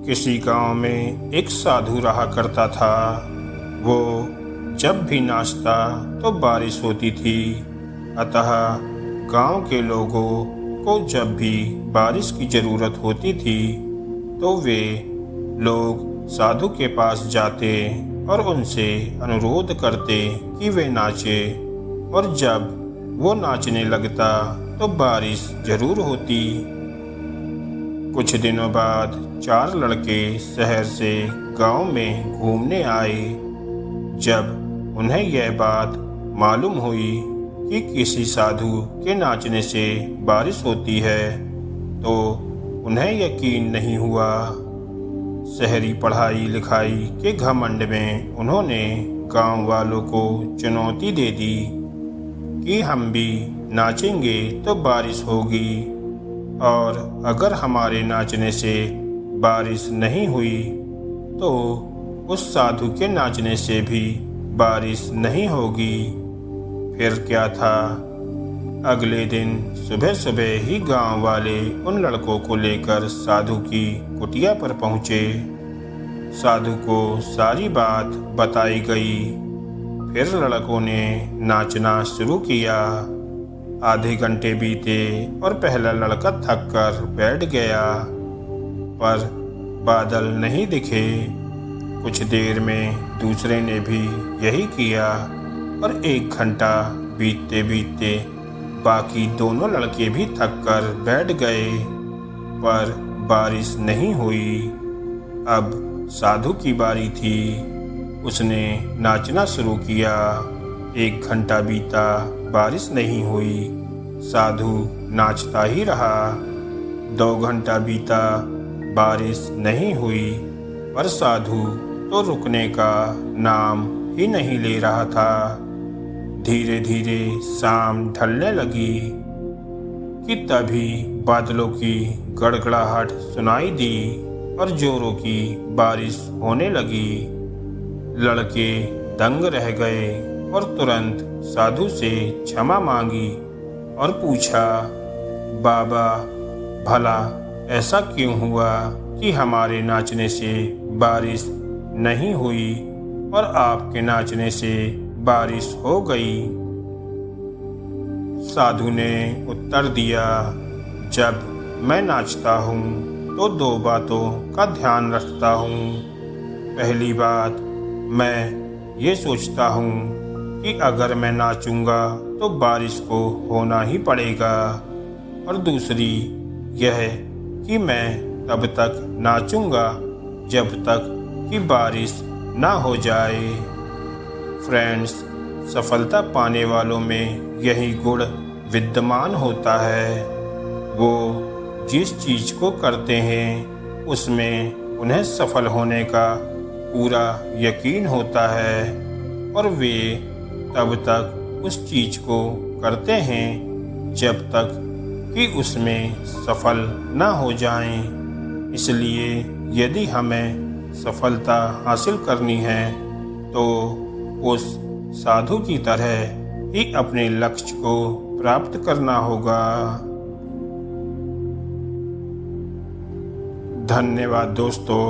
किसी गांव में एक साधु रहा करता था। वो जब भी नाचता तो बारिश होती थी। अतः गांव के लोगों को जब भी बारिश की ज़रूरत होती थी तो वे लोग साधु के पास जाते और उनसे अनुरोध करते कि वे नाचे, और जब वो नाचने लगता तो बारिश जरूर होती। कुछ दिनों बाद 4 लड़के शहर से गांव में घूमने आए। जब उन्हें यह बात मालूम हुई कि किसी साधु के नाचने से बारिश होती है तो उन्हें यकीन नहीं हुआ। शहरी पढ़ाई लिखाई के घमंड में उन्होंने गांव वालों को चुनौती दे दी कि हम भी नाचेंगे तो बारिश होगी, और अगर हमारे नाचने से बारिश नहीं हुई तो उस साधु के नाचने से भी बारिश नहीं होगी। फिर क्या था, अगले दिन सुबह सुबह ही गांव वाले उन लड़कों को लेकर साधु की कुटिया पर पहुँचे। साधु को सारी बात बताई गई। फिर लड़कों ने नाचना शुरू किया। आधे घंटे बीते और पहला लड़का थक कर बैठ गया, पर बादल नहीं दिखे। कुछ देर में दूसरे ने भी यही किया, और 1 घंटा बीतते बीतते बाकी दोनों लड़के भी थक कर बैठ गए, पर बारिश नहीं हुई। अब साधु की बारी थी। उसने नाचना शुरू किया। 1 घंटा बीता, बारिश नहीं हुई। साधु नाचता ही रहा। 2 घंटा बीता, बारिश नहीं हुई, पर साधु तो रुकने का नाम ही नहीं ले रहा था। धीरे धीरे शाम ढलने लगी कि तभी बादलों की गड़गड़ाहट सुनाई दी और जोरों की बारिश होने लगी। लड़के दंग रह गए और तुरंत साधु से क्षमा मांगी और पूछा, बाबा भला ऐसा क्यों हुआ कि हमारे नाचने से बारिश नहीं हुई और आपके नाचने से बारिश हो गई? साधु ने उत्तर दिया, जब मैं नाचता हूँ तो 2 बातों का ध्यान रखता हूँ। पहली बात, मैं ये सोचता हूँ कि अगर मैं नाचूंगा तो बारिश को होना ही पड़ेगा, और दूसरी यह कि मैं तब तक नाचूंगा जब तक कि बारिश ना हो जाए। फ्रेंड्स, सफलता पाने वालों में यही गुण विद्यमान होता है। वो जिस चीज़ को करते हैं उसमें उन्हें सफल होने का पूरा यकीन होता है, और वे तब तक उस चीज़ को करते हैं जब तक कि उसमें सफल न हो जाएं। इसलिए यदि हमें सफलता हासिल करनी है तो उस साधु की तरह ही अपने लक्ष्य को प्राप्त करना होगा। धन्यवाद दोस्तों।